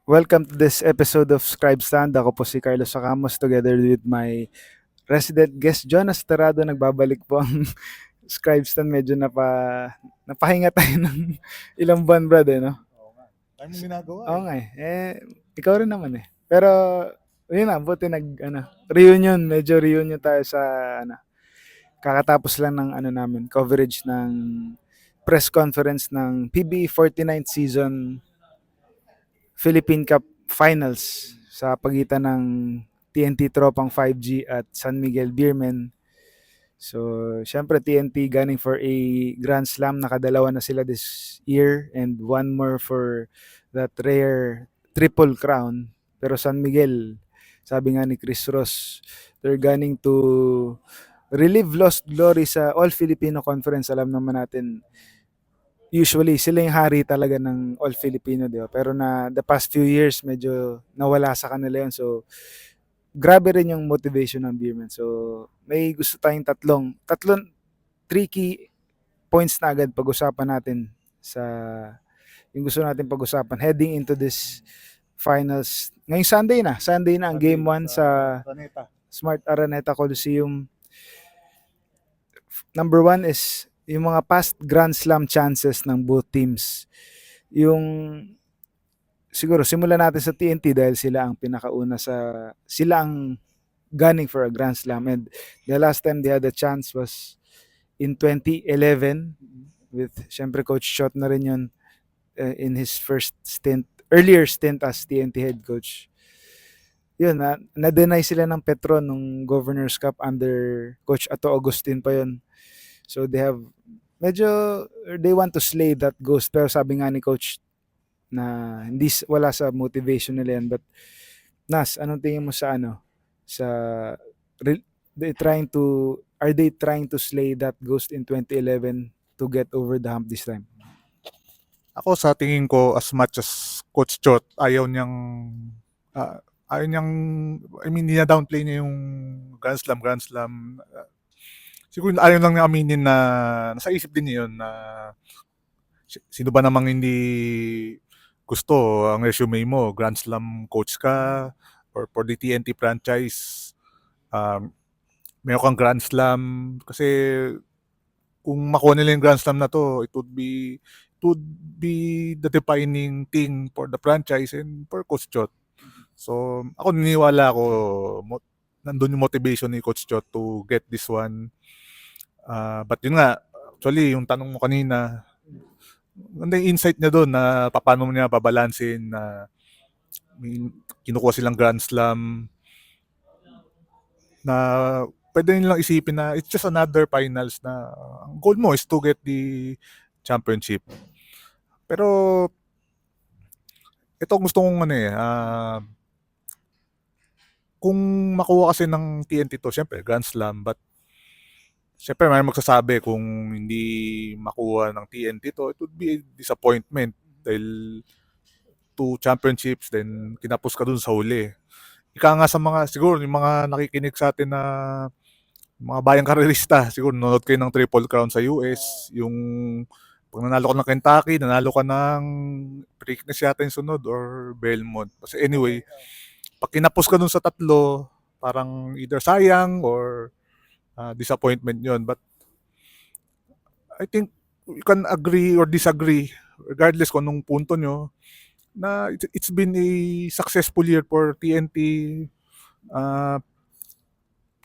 Welcome to this episode of Scribe Stand. Ako po si Carlos Sacamos together with my resident guest Jonas Terrado. Nagbabalik po ang Scribe Stand. Medyo napahinga tayo ng ilang buwan, brad, no? Oo nga. Dami mong ginagawa Oo nga eh. Ikaw rin naman eh. Pero, yun na, buti reunion. Medyo reunion tayo sa, kakatapos lang ng namin, coverage ng press conference ng PBE 49th season Philippine Cup Finals sa pagitan ng TNT Tropang 5G at San Miguel Beermen. So, syempre TNT gunning for a Grand Slam. Nakadalawa na sila this year and one more for that rare triple crown. Pero San Miguel, sabi nga ni Chris Ross, they're gunning to relive lost glory sa All Filipino Conference. Alam naman natin, usually sila yung hari talaga ng All Filipino, di ba? Pero the past few years medyo nawala sa kanila yun. So grabe rin yung motivation ng Beerman. So may gusto tayong tatlong tricky points na agad pag-usapan natin sa yung gusto natin pag-usapan heading into this finals. Ngayong Sunday na ang game 1 sa Planeta. Smart Araneta Coliseum. Number 1 is yung mga past Grand Slam chances ng both teams. Yung siguro simulan natin sa TNT dahil sila ang sila ang gunning for a Grand Slam, and the last time they had a chance was in 2011 with syempre Coach Shot na rin yun, in his earlier stint as TNT head coach. Yun, na-deny sila ng Petron nung Governor's Cup under Coach Ato Agustin pa yun. So they want to slay that ghost, pero sabi nga ni Coach na wala sa motivation nila yan. But Nas, anong tingin mo sa are they trying to slay that ghost in 2011 to get over the hump this time? Ako sa tingin ko, as much as Coach Chot, ayaw niyang, hindi na downplay niya yung Grand Slam. Siguro ayaw lang niya aminin na nasa isip din niya yun na sino ba namang hindi gusto ang resume mo, Grand Slam coach ka, or for the TNT franchise, meron kang Grand Slam. Kasi kung makuha nila yung Grand Slam na to, it would be the defining thing for the franchise and for Coach Chot. So, ako naniniwala ako, nandun yung motivation ni Coach Chot to get this one. But yun nga, actually, yung tanong mo kanina, ganda yung insight niya doon na paano mo niya babalansin na kinukuha silang Grand Slam na pwede nilang isipin na it's just another finals na ang goal mo is to get the championship. Pero ito gusto kong kung makuha kasi ng TNT to, syempre Grand Slam, but syempre may magsasabi kung hindi makuha ng TNT to, it would be a disappointment dahil 2 championships then kinapos ka dun sa huli. Ika nga sa mga, siguro yung mga nakikinig sa atin na mga bayang karerista, siguro nanonood kayo ng Triple Crown sa US, yung pag nanalo ka ng Kentucky, nanalo ka ng Preakness yata yung sunod or Belmont. Kasi anyway, pag kinapos ka dun sa tatlo, parang either sayang or disappointment yun. But I think you can agree or disagree regardless kung anong punto nyo na it's been a successful year for TNT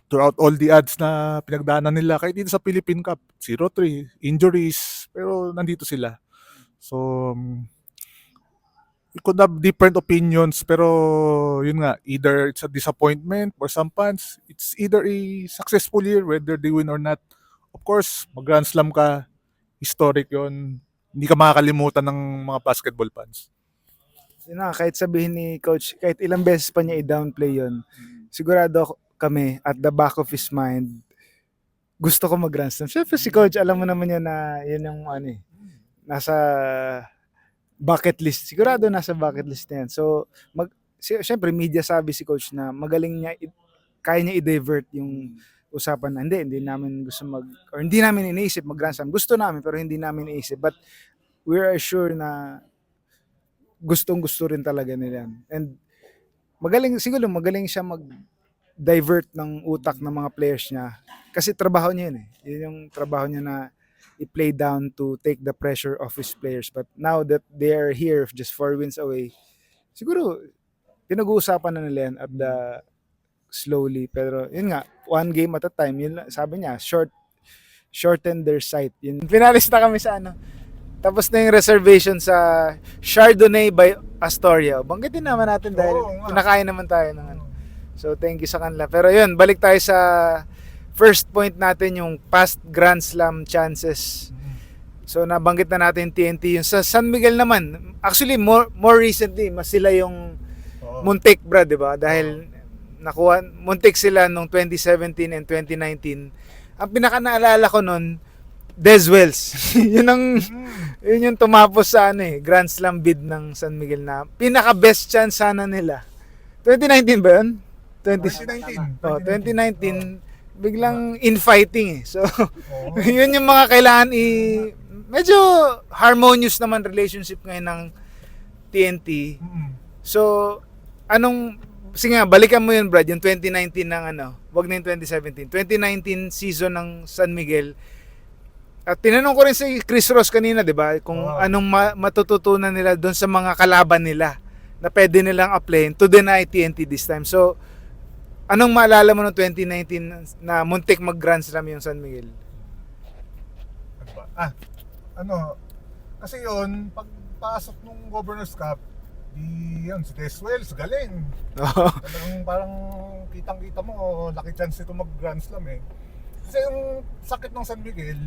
throughout all the odds na pinagdaanan nila. Kahit dito sa Philippine Cup, 0-3, injuries, pero nandito sila. So, we could have different opinions, pero yun nga, either it's a disappointment or some fans, it's either a successful year, whether they win or not. Of course, mag-Grand Slam ka, historic yun. Hindi ka makakalimutan ng mga basketball fans. Yun na, kahit sabihin ni Coach, kahit ilang beses pa niya i-downplay yun, sigurado kami, at the back of his mind, gusto ko mag-Grand Slam. Siyempre si Coach, alam mo naman yan na yun yung nasa bucket list. Sigurado nasa bucket list na yan. So, siyempre media sabi si Coach na magaling niya, kaya niya i-divert yung usapan na hindi namin gusto or hindi namin iniisip mag-Grand Slam. Gusto namin pero hindi namin iniisip. But we're sure na gustong-gusto rin talaga nila yan. And magaling siya mag-divert ng utak ng mga players niya. Kasi trabaho niya yun eh. Yun yung trabaho niya na i-play down to take the pressure off his players. But now that they are here, just 4 wins away, siguro, pinag-uusapan na nila yan at slowly. Pero yun nga, one game at a time. Yun, sabi niya, shorten their sight. Yun. Finalis na kami sa ano. Tapos na yung reservation sa Chardonnay by Astoria. Banggitin naman natin dahil kinakain naman tayo ng ano. So thank you sa kanila. Pero yun, balik tayo sa first point natin, yung past Grand Slam chances. So nabanggit na natin TNT. Yung sa San Miguel naman, actually more recently, mas sila yung muntik, bro, di ba? Dahil muntik sila nung 2017 and 2019. Ang pinaka naalala ko nun, Deswells. yun yung tumapos sa Grand Slam bid ng San Miguel na pinaka best chance sana nila. 2019 ba yun? 2019 biglang infighting eh. So yun yung mga kailangan medyo harmonious naman relationship ngayon ng TNT. So sige nga, balikan mo yun, Brad, yung 2019 ng wag na yung 2017. 2019 season ng San Miguel. At tinanong ko rin si Chris Ross kanina, 'di ba, kung anong matututunan nila doon sa mga kalaban nila na pwede nilang applyin to deny TNT this time. So, anong maalala mo noong 2019 na muntik mag-Grand Slam yung San Miguel? Kasi yun, pagpasok nung Governor's Cup, si Deswells, galing. Parang kitang-kita mo, laki chance ito mag-Grand Slam eh. Kasi yung sakit ng San Miguel,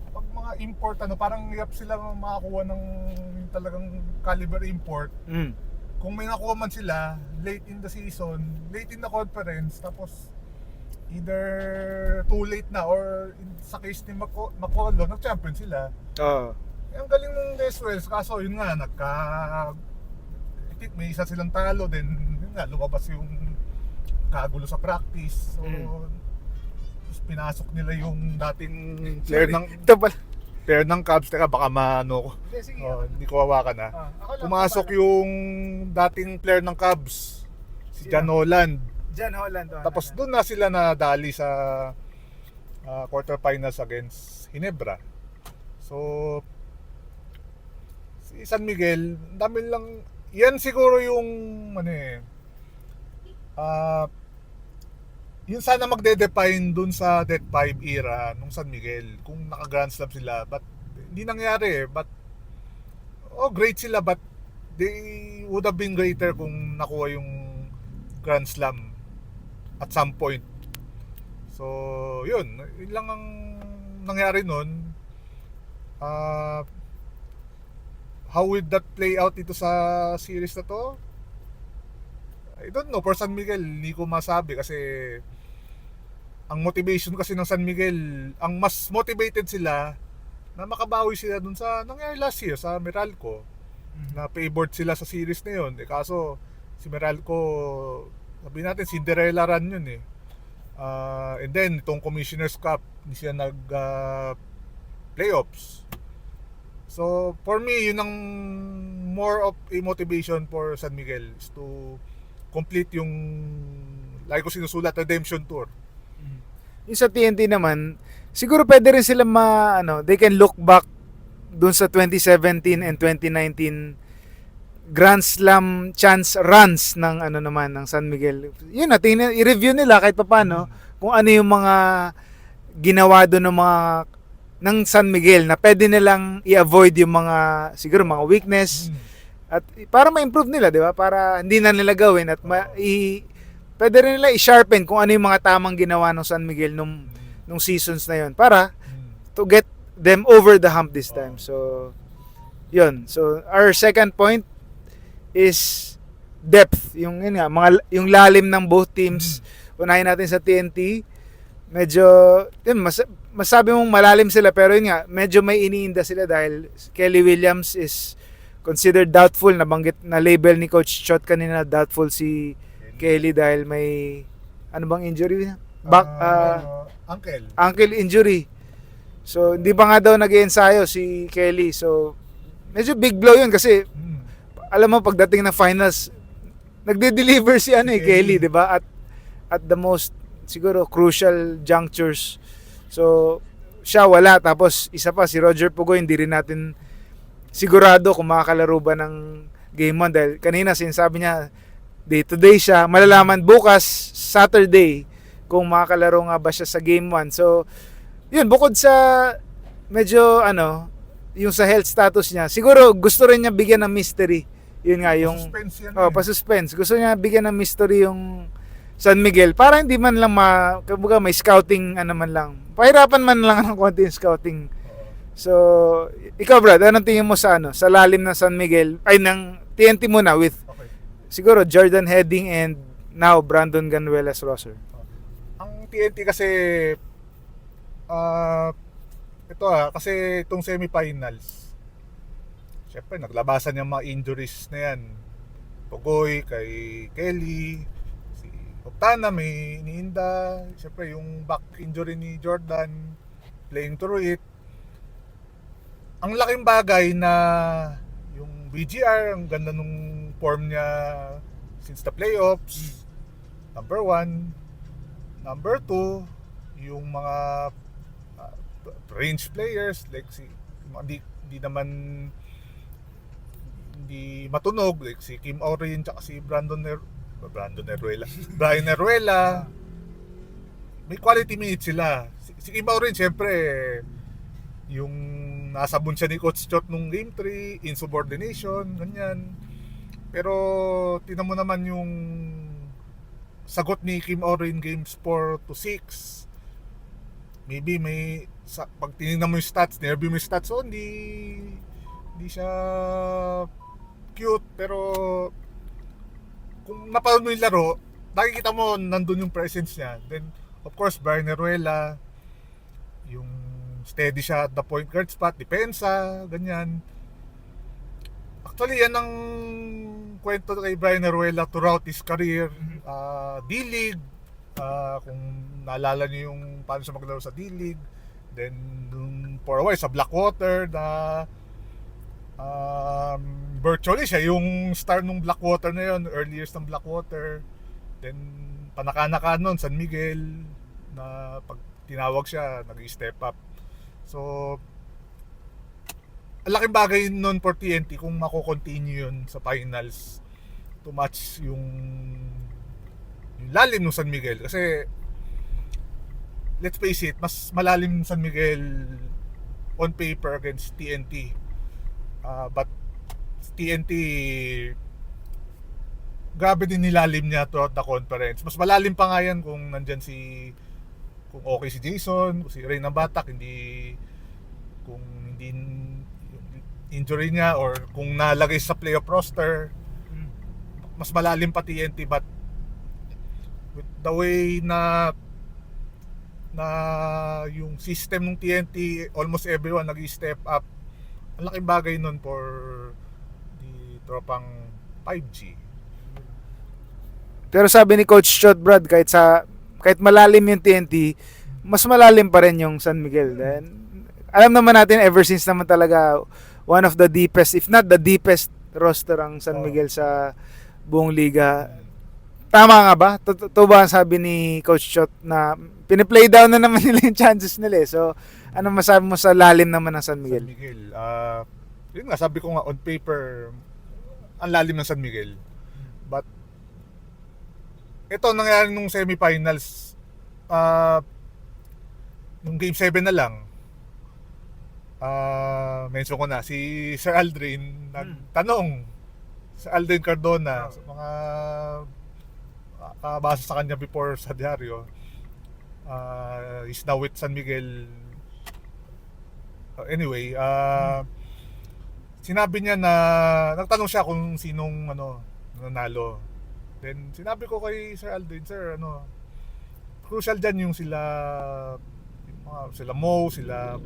pag mga import, parang hirap sila makakuha ng talagang caliber import. Kung may nakuha man sila, late in the season, late in the conference, tapos either too late na or sa case ni Macolo, nag-champion sila. Ang galing ng Deswells, kaso yun nga, may isa silang talo, then yun nga, lumabas yung kagulo sa practice. So, pinasok nila yung dating player ng Cubs. Teka, baka hindi ko hawakan na. Pumasok yung dating player ng Cubs, si John Holland. Tapos doon na sila nadali sa quarterfinals against Ginebra. So, si San Miguel, dami lang, yan siguro yung yun sana magde-define dun sa Death 5 era nung San Miguel, kung naka-Grand Slam sila, but hindi nangyari. But great sila, but they would have been greater kung nakuha yung Grand Slam at some point. So yun lang ang nangyari nun. How would that play out dito sa series na to? I don't know. For San Miguel, hindi ko masabi kasi ang motivation kasi ng San Miguel, ang mas motivated sila na makabawi sila dun sa nangyari last year sa Meralco, na favored sila sa series na yun. Kaso si Meralco, sabi natin Cinderella run yun eh. And then itong Commissioner's Cup, hindi siya nag playoffs. So for me, yun ang more of a motivation for San Miguel is to complete yung like ko sinusulat, redemption tour. Yung sa TNT naman, siguro pwede rin sila they can look back dun sa 2017 and 2019 Grand Slam chance runs ng ng San Miguel. Yun i-review nila kahit paano kung ano yung mga ginawa doon ng San Miguel na pwede nilang i-avoid yung mga siguro mga weakness at para ma-improve nila, di ba? Para hindi na nila gawin at pwede rin nila i-sharpen kung ano yung mga tamang ginawa ng San Miguel nung seasons na yun para to get them over the hump this time. So yun. So our second point is depth. Yung yung lalim ng both teams. Unahin natin sa TNT. Medyo masabi mong malalim sila, pero yun nga, medyo may iniinda sila dahil Kelly Williams is considered doubtful. Nabanggit na label ni Coach Chot kanina, doubtful si Kelly dahil may bang injury? Ankle injury. So hindi pa nga daw nag-iensayo si Kelly. So medyo big blow yun kasi alam mo pagdating ng finals, nagde-deliver si ano Si Kelly, Kelly. 'di ba? At the most siguro crucial junctures. So siya wala, tapos isa pa si Roger Pugoy, hindi rin natin sigurado kung makakalaro ba ng game 1 dahil kanina sinasabi niya day to day siya, malalaman bukas Saturday kung makakalaro nga ba siya sa game 1. So yun, bukod sa medyo ano yung sa health status niya, siguro gusto rin niya bigyan ng mystery. Yun nga yung Suspense yan. pa-suspense. Gusto niya bigyan ng mystery yung San Miguel para hindi man lang kumbaga may scouting ano man lang. Pahirapan man lang ng konti yung scouting. So, ikaw Brad, anong tingin mo sa ano, sa lalim ng San Miguel ay ng TNT muna with Okay. siguro Jordan Heading and now Brandon Ganuelas Rosser. Ang TNT kasi ito kasi itong semifinals, syempre naglabasan yung mga injuries na yan. Pugoy, kay Kelly, si Octana, may iniinda, syempre yung back injury ni Jordan, playing through it. Ang laking bagay na yung BGR, ang ganda nung form niya since the playoffs. Number 1. Number 2, yung mga range players like hindi naman hindi matunog like si Kim Orin at si Brian Neruela. May quality minutes sila. Si Kim Orin syempre yung nasabon siya ni Coach Chot nung game 3, insubordination, ganyan. Pero tinan mo naman yung sagot ni Kim Orin games 4 to 6. Maybe pag tinignan mo yung stats, nervy mo yung stats, hindi siya cute, pero kung napanood mo yung laro, nakikita mo nandun yung presence niya. Then, of course, Brian Neruela, yung steady siya at the point guard spot, depensa, ganyan. Actually, yan ang kwento kay Brian Neruela throughout his career. D-League, kung naalala niyo yung paano siya maglaro sa D-League. Then, for a while, sa Blackwater na virtually siya yung star nung Blackwater na yun, early years ng Blackwater. Then, panaka-naka nun, San Miguel, na pag tinawag siya, nag-step up. So, ang laking bagay nun for TNT kung mako-continue yun sa finals to match yung lalim ng San Miguel. Kasi, let's face it, mas malalim San Miguel on paper against TNT. But TNT, grabe din nilalim niya throughout the conference. Mas malalim pa nga yan kung nandyan kung okay si Jason, kung si Ray ng Batak, kung hindi injury niya, or kung nalagay sa playoff roster, mas malalim pa TNT. But with the way na yung system ng TNT, almost everyone nag-step up. Ang laking bagay nun for the tropang 5G. Pero sabi ni Coach Chot Brad, kahit malalim yung TNT, mas malalim pa rin yung San Miguel. Then, alam naman natin ever since naman talaga one of the deepest, if not the deepest roster ang San Miguel sa buong liga. Tama nga ba? Totoo ba ang sabi ni Coach Chot na piniplay down na naman nila yung chances nila eh. So, ano masabi mo sa lalim naman ng San Miguel? San Miguel, yun nga, sabi ko nga, on paper, ang lalim ng San Miguel. But, ito nangyari nung semifinals, nung game 7 na lang, mention ko na, si Sir Aldrin nagtanong, Sir Aldrin Cardona, sa mga kabasa sa kanya before sa diaryo, he's now with San Miguel. Anyway, sinabi niya na nagtanong siya kung sinong nanalo. Then sinabi ko kay Sir Aldrin, sir, crucial dyan yung sila Mo, sila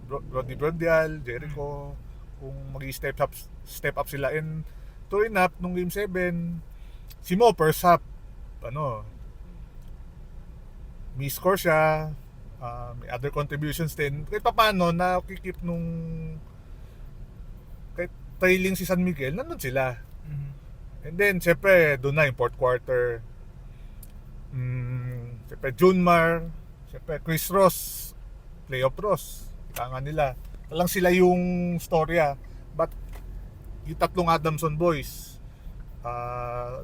Rodney Brodial, Jericho, kung mag-step up sila. And true enough, nung game 7, si Mo first half, may score siya, may other contributions din. Kahit paano, nakikip trailing si San Miguel, nandun sila. And then, syempre, doon na yung fourth quarter. Syempre, Junmar, syempre, Chris Ross, playoff Ross. Kailangan nila. Talang sila yung storya. But, yung tatlong Adamson boys,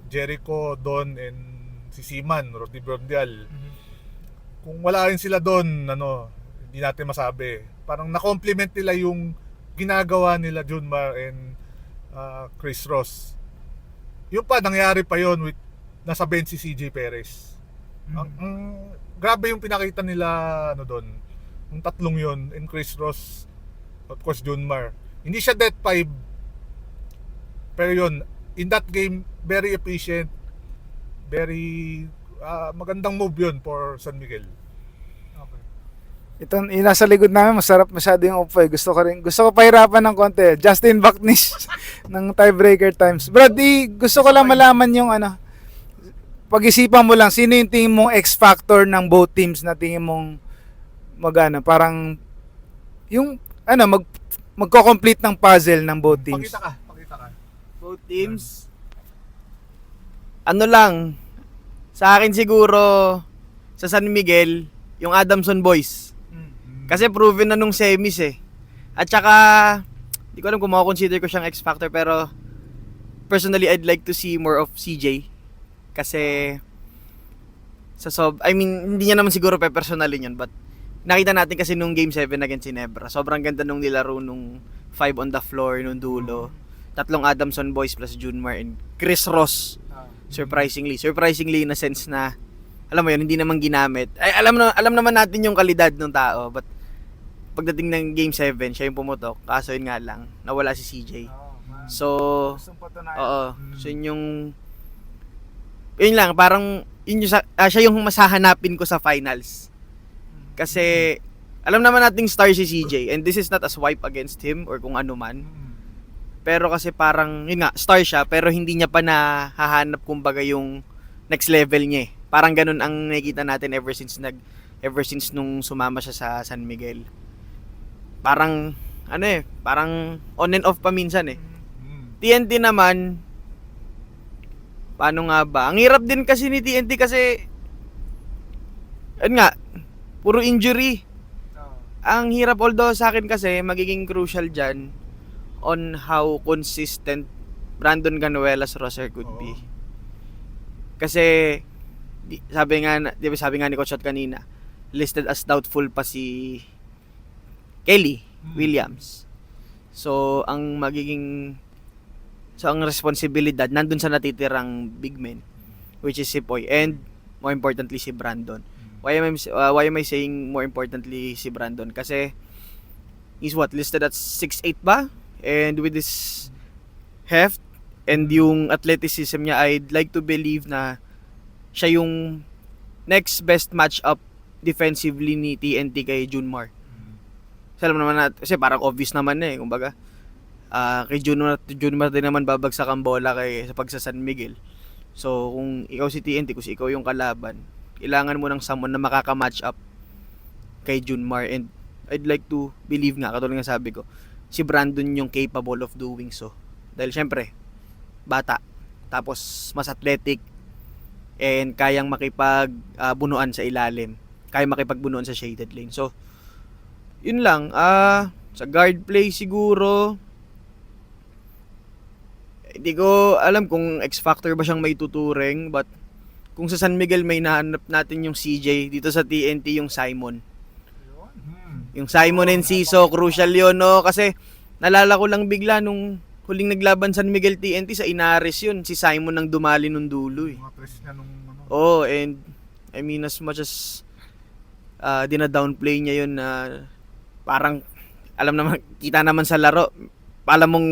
Jericho, Don, and si Seaman, Roddy Brondial. Kung wala rin sila doon, hindi natin masabi. Parang na-compliment nila yung ginagawa nila Junmar and Chris Ross. Yung pa, nangyari pa yon with nasa bench si CJ Perez. Grabe yung pinakita nila doon. Yung tatlong yon, and Chris Ross, of course Junmar. Hindi siya death 5. Pero yun, in that game, very efficient, very magandang move yun for San Miguel. Ito, yung nasa likod namin, masarap masyado yung upo. Gusto ko pahirapan ng konti. Justin Baknis ng tiebreaker times. Brad, gusto ko lang malaman yung pag-isipan mo lang, sino yung tingin mong X-factor ng both teams na tingin mong parang yung magko-complete ng puzzle ng both teams. Pakita ka. Both teams. Ano lang, sa akin siguro, sa San Miguel, yung Adamson boys. Kasi proven na nung semis eh. At saka, di ko alam kung makakonsider ko siyang X-factor, pero personally, I'd like to see more of CJ. Kasi, hindi niya naman siguro pe-personalin yun, but nakita natin kasi nung Game 7 against Ginebra, sobrang ganda nung nilaro nung 5 on the floor, nung dulo. Tatlong Adamson boys plus Junmar and Chris Ross. Surprisingly in a sense na, alam mo yun, hindi naman ginamit. Ay, alam naman natin yung kalidad ng tao, but pagdating ng Game 7, siya yung pumutok. Kaso yun nga lang, nawala si CJ. So, oo. So yun lang, parang siya yung masahanapin ko sa finals. Kasi alam naman nating star si CJ, and this is not a swipe against him or kung ano man. Pero kasi parang, yun nga, star siya, pero hindi niya pa nahahanap kumbaga yung next level niya eh. Parang ganun ang nakikita natin ever since nung sumama siya sa San Miguel. Parang parang on and off pa minsan eh. TNT naman, paano nga ba? Ang hirap din kasi ni TNT kasi nga, puro injury. Ang hirap, although sa akin kasi magiging crucial dyan on how consistent Brandon Ganuelas roster could be. Kasi sabi nga ni Coach Shot kanina, listed as doubtful pa si Kelly Williams. So ang responsibilidad nandun sa natitirang big men, which is si Poy and more importantly si Brandon. Why am I saying more importantly si Brandon? Kasi he's listed at 6'8" ba? And with this heft and yung athleticism niya, I'd like to believe na siya yung next best matchup defensively ni TNT kay Junmar. Alam naman natin, kasi parang obvious naman na eh, kumbaga. Kay Junmar din naman babagsak ang bola sa San Miguel. So, kung ikaw si TNT, kung ikaw yung kalaban, kailangan mo ng someone na makaka-match up kay Junmar. And I'd like to believe nga, katulad nga sabi ko, si Brandon yung capable of doing so. Dahil syempre, bata, tapos mas athletic, and kayang makipagbunuan sa ilalim, kayang makipagbunuan sa shaded lane. So, yun lang. Sa guard play siguro, hindi ko alam kung X-factor ba siyang may tuturing, but kung sa San Miguel may nahanap natin yung CJ, dito sa TNT yung Simon. Yung Simon and Ciso, crucial yun, no? Kasi nalala ko lang bigla nung huling naglaban San Miguel TNT sa Inares yun, si Simon ang dumali nung dulo eh. Mga press niya nung and I mean as much as dina-downplay niya yun na parang kita naman sa laro, alam mong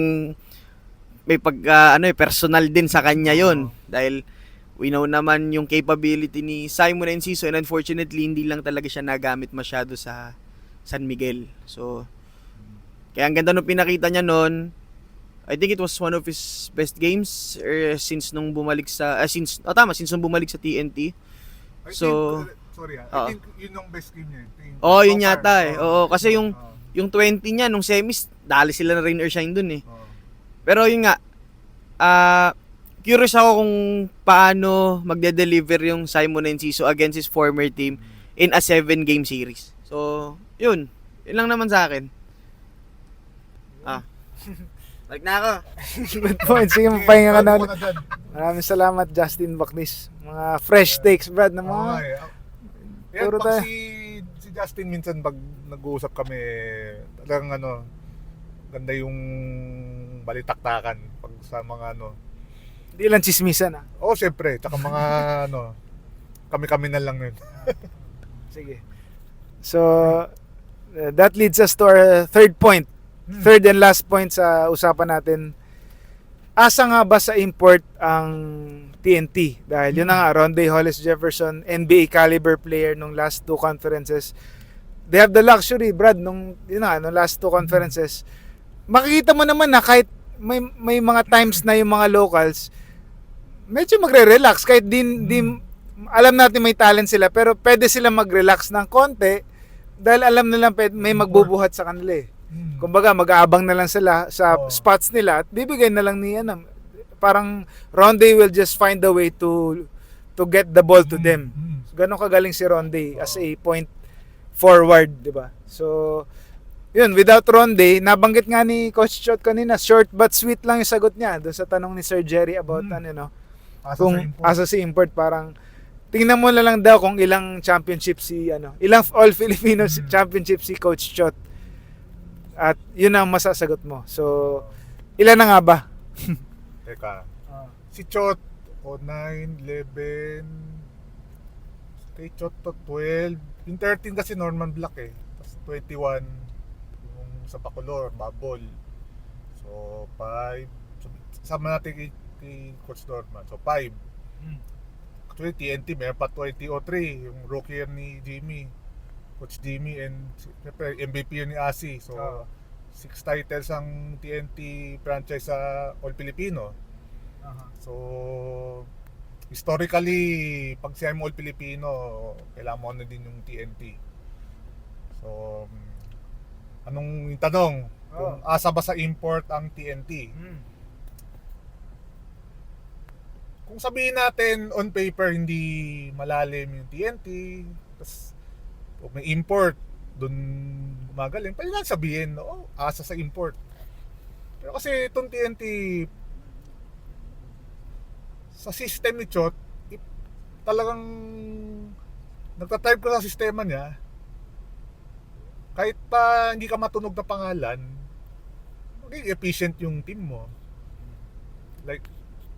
may personal din sa kanya yun. Dahil we know naman yung capability ni Simon Enciso, and unfortunately hindi lang talaga siya nagamit masyado sa San Miguel. So kaya ang ganda nung pinakita niya noon. I think it was one of his best games since nung bumalik sa since nung bumalik sa TNT. I think yun yung best game niya. Yun yata eh. Oo, kasi yung 20 niya nung semis, dali sila na rain or shine dun eh. Pero yun nga, curious ako kung paano magde-deliver yung Simon Enciso against his former team in a 7-game series. So, yun. Yun lang naman sa akin. Balik na ako. Good point. Sige, mapahinga ka na Bago ulit. na dyan. Maraming salamat, Justin Bacnis. Mga fresh takes, Brad, na Oo mga... nga eh. Yan, Puro pag tayo. si Justin minsan pag nag-uusap kami, talagang ganda yung balitaktakan pag sa mga Hindi lang chismisan, ah. syempre, tsaka mga kami-kami na lang yun. Sige. So, that leads us to our third point. Third and last point sa usapan natin. Asa nga ba sa import ang TNT? Dahil yun na nga, Rondae Hollis Jefferson, NBA caliber player nung last two conferences. They have the luxury, Brad, nung last two conferences. Makikita mo naman na kahit may mga times na yung mga locals, medyo magre-relax. Kahit alam natin may talent sila, pero pwede sila mag-relax ng konti dahil alam nilang may magbubuhat sa kanila eh. Kumbaga, mag-aabang na lang sila sa spots nila at bibigay na lang ni parang Rondae will just find a way to get the ball to them. Ganon kagaling si Rondae as a point forward, di ba? So, yun, without Rondae, nabanggit nga ni Coach Chot kanina, short but sweet lang yung sagot niya doon sa tanong ni Sir Jerry about kung asa si import, parang tingnan mo na lang daw kung ilang championship ilang all Filipino championship si Coach Chot. At yun ang masasagot mo. So, ilan na nga ba? Teka, si Chot, 9, 11, kay Chot to 12, yung 13 kasi Norman Black eh, tapos 21, yung sa Bacolor, Babol, so 5, sama natin kay Coach Norman, so 5. Actually, TNT, meron pa 2003, yung rookie year ni Jimmy, Coach Jimmy, and siyempre MVP yun ni Asi. So 6 titles ang TNT franchise sa All Filipino. So historically, pag siya mo All Filipino, kailangan mo na din yung TNT. So anong yung tanong? Kung asa ba sa import ang TNT? Kung sabihin natin on paper hindi malalim yung TNT, tapos kung may import doon gumagaling, pwede lang sabihin, asa sa import. Pero kasi itong TNT sa system ni Chot, talagang nagtatype ko sa sistema niya, kahit pa hindi ka matunog na pangalan, magiging efficient yung team mo. Like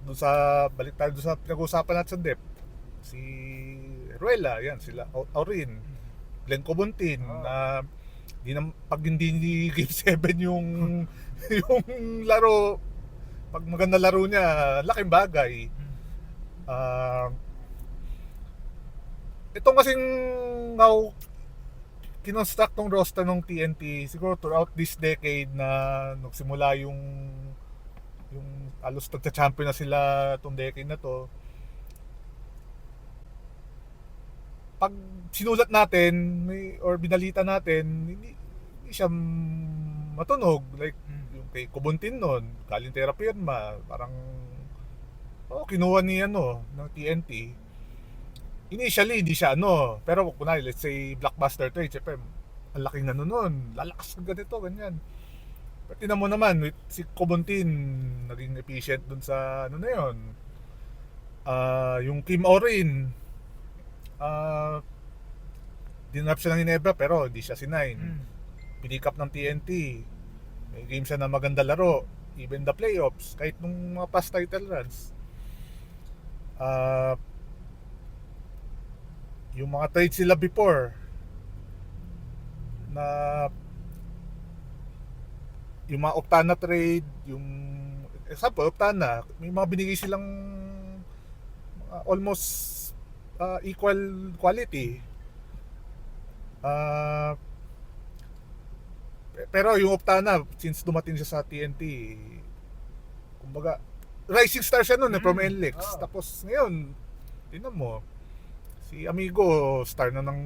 doon sa balik tayo doon sa pinag-uusapan natin sa depth, si Ruela, yan sila, Aurin, Glenn Cobontin, pag hindi game 7 yung yung laro, pag maganda laro niya, laking bagay. Itong kasing kinonstruct ng roster ng TNT siguro throughout this decade na nagsimula yung alos nagcha-champion na sila itong decade na to. Pag sinulat natin or binalita natin, hindi siya matunog. Like yung kay Cobontin nun, galing Terra Firma, parang kinuha ni ng TNT. Initially hindi siya pero kunwari let's say blockbuster trade, syempre ang laking nun, lalakas ng ganito, ganyan. Pero tinan mo naman, si Cobontin naging efficient dun sa na yun. Yung Kim Orin, dinrap siya ng Ginebra pero hindi siya sinign. Pinick up ng TNT, may game siya na maganda laro, even the playoffs, kahit nung mga past title runs. Yung mga trades sila before na yung mga Optana trade, yung example Optana, may mga binigay silang almost equal quality. Pero yung Optana, since dumating siya sa TNT, kumbaga rising star siya noon from NLEX. Tapos ngayon, tingnan mo, si Amigo star na ng,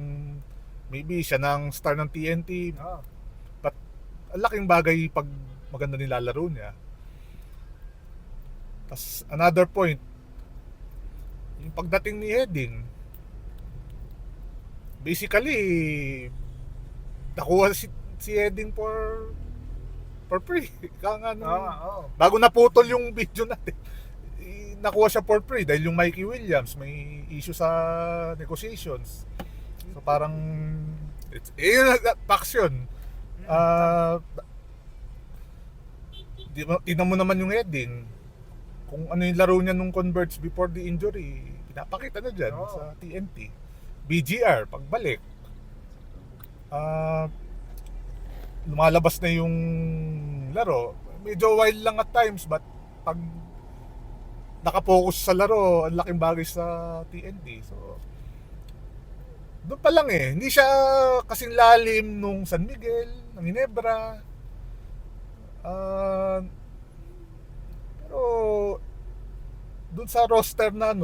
maybe siya ng star ng TNT. But ang laking bagay pag maganda nilalaro niya. Tas another point, yung pagdating ni Heading, basically nakuha si Heading for free. Ika nga bago naputol yung video natin, nakuha siya for free dahil yung Mikey Williams may issue sa negotiations. So parang facts yun. Tingnan mo naman yung Heading, kung ano yung laro niya nung Converge before the injury, pinapakita na dyan sa TNT. BGR, pagbalik, lumalabas na yung laro. Medyo wild lang at times, but pag nakapokus sa laro, ang laking bagay sa TNT. So doon pa lang hindi siya kasing lalim nung San Miguel, ng Ginebra. Pero doon sa roster na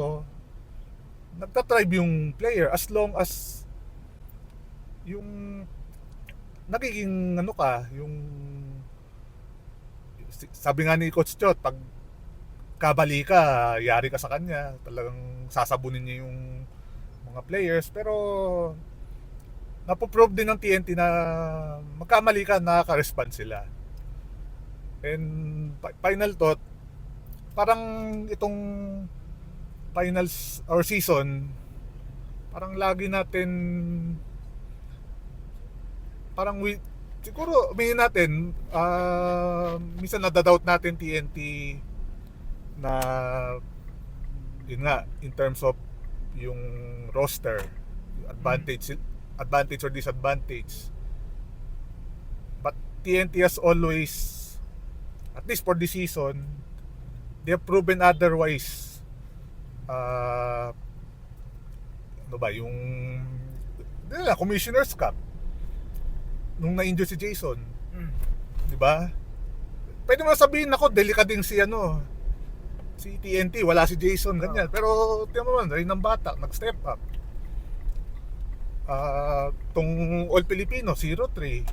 nagtatribe yung player as long as yung nagiging yung sabi nga ni Coach Chot, pag kabali ka, yari ka sa kanya, talagang sasabunin niya yung mga players. Pero napoprove din ng TNT na magkamali ka, nakaka-respond sila. And final thought, parang itong finals or season, parang lagi natin siguro may natin minsan nadadoubt natin TNT na yun nga, in terms of yung roster, yung advantage or disadvantage. But TNT has always, at least for this season, they have proven otherwise. Yung Commissioner's Cup nung na-injure si Jason, di ba? Pwede mo sabihin, delikading si TNT, wala si Jason, ganyan. Pero tingnan mo man, rin ng bata, nag-step up. Tong All Filipino 0-3.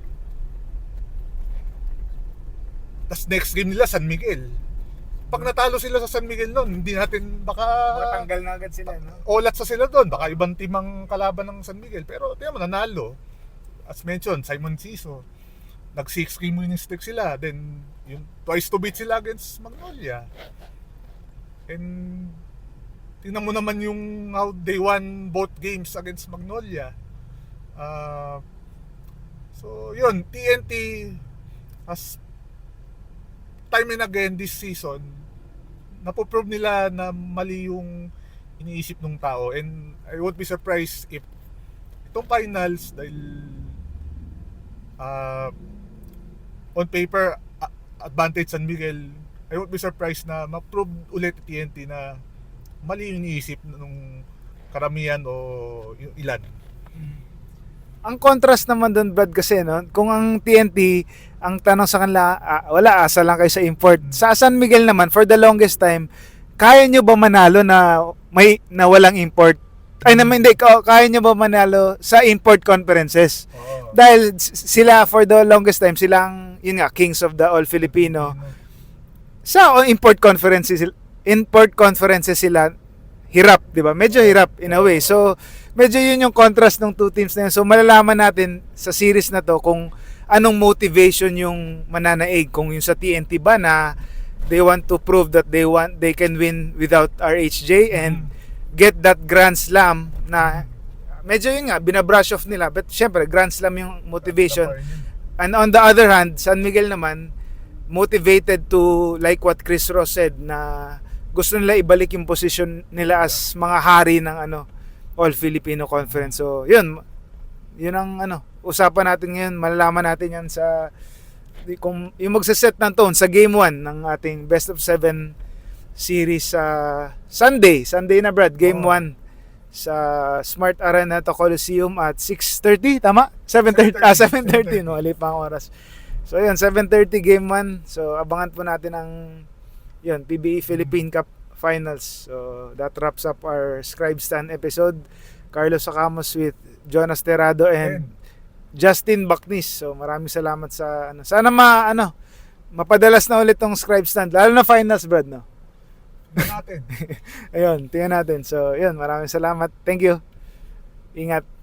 Tas next game nila San Miguel. Pag natalo sila sa San Miguel noon, hindi natin Matanggal na agad sila, no? Olat sa sila doon, baka ibang team ang kalaban ng San Miguel. Pero tingnan mo, nanalo. As mentioned, Simon Ciso, nag 6 game winning streak sila. Then yung twice to beat sila against Magnolia. And tingnan mo naman yung how they won both games against Magnolia. So yun, TNT has time and again this season napoprove nila na mali yung iniisip ng tao. And I won't be surprised if itong finals, dahil on paper advantage San Miguel, I won't be surprised na ma-prove ulit TNT na mali yung iniisip ng karamihan o yung ilan. Ang contrast naman doon, Brad, kasi kung ang TNT, ang tanong sa kanila, wala, asa lang kayo sa import. Sa San Miguel naman, for the longest time, kaya nyo ba manalo na walang import? Hindi, kaya nyo ba manalo sa import conferences? Dahil sila, for the longest time, silang, yun nga, kings of the all Filipino. Sa import conferences sila, hirap, di ba? Medyo hirap in a way. So, medyo yun yung contrast ng two teams na yun. So, malalaman natin sa series na to kung anong motivation yung mananaig. Kung yung sa TNT ba na they want to prove that they can win without RHJ and get that Grand Slam na medyo yun nga, binabrush off nila. But syempre, Grand Slam yung motivation. And on the other hand, San Miguel naman, motivated to, like what Chris Ross said, na gusto nila ibalik yung position nila as mga hari ng All Filipino Conference. So, yun ang usapan natin ngayon. Malalaman natin yan sa kung yung magsaset ng tone sa game 1 ng ating best of 7 series sa Sunday na, Brad, game 1 sa Smart Arena to Coliseum at 6:30, tama? 7:30, 7:30 no, ali pa ang oras. So yun, 7:30 game 1. So abangan po natin ang PBE Philippine Cup Finals. So that wraps up our Scribe Stand episode. Carlos Sacamos with Jonas Terrado and Justin Bacnis. So maraming salamat sa sana mapadalas na ulit tong Scribe Stand, lalo na finals, Brad, no? Tingnan natin. Ayun, tingnan natin. So, yun, maraming salamat. Thank you. Ingat.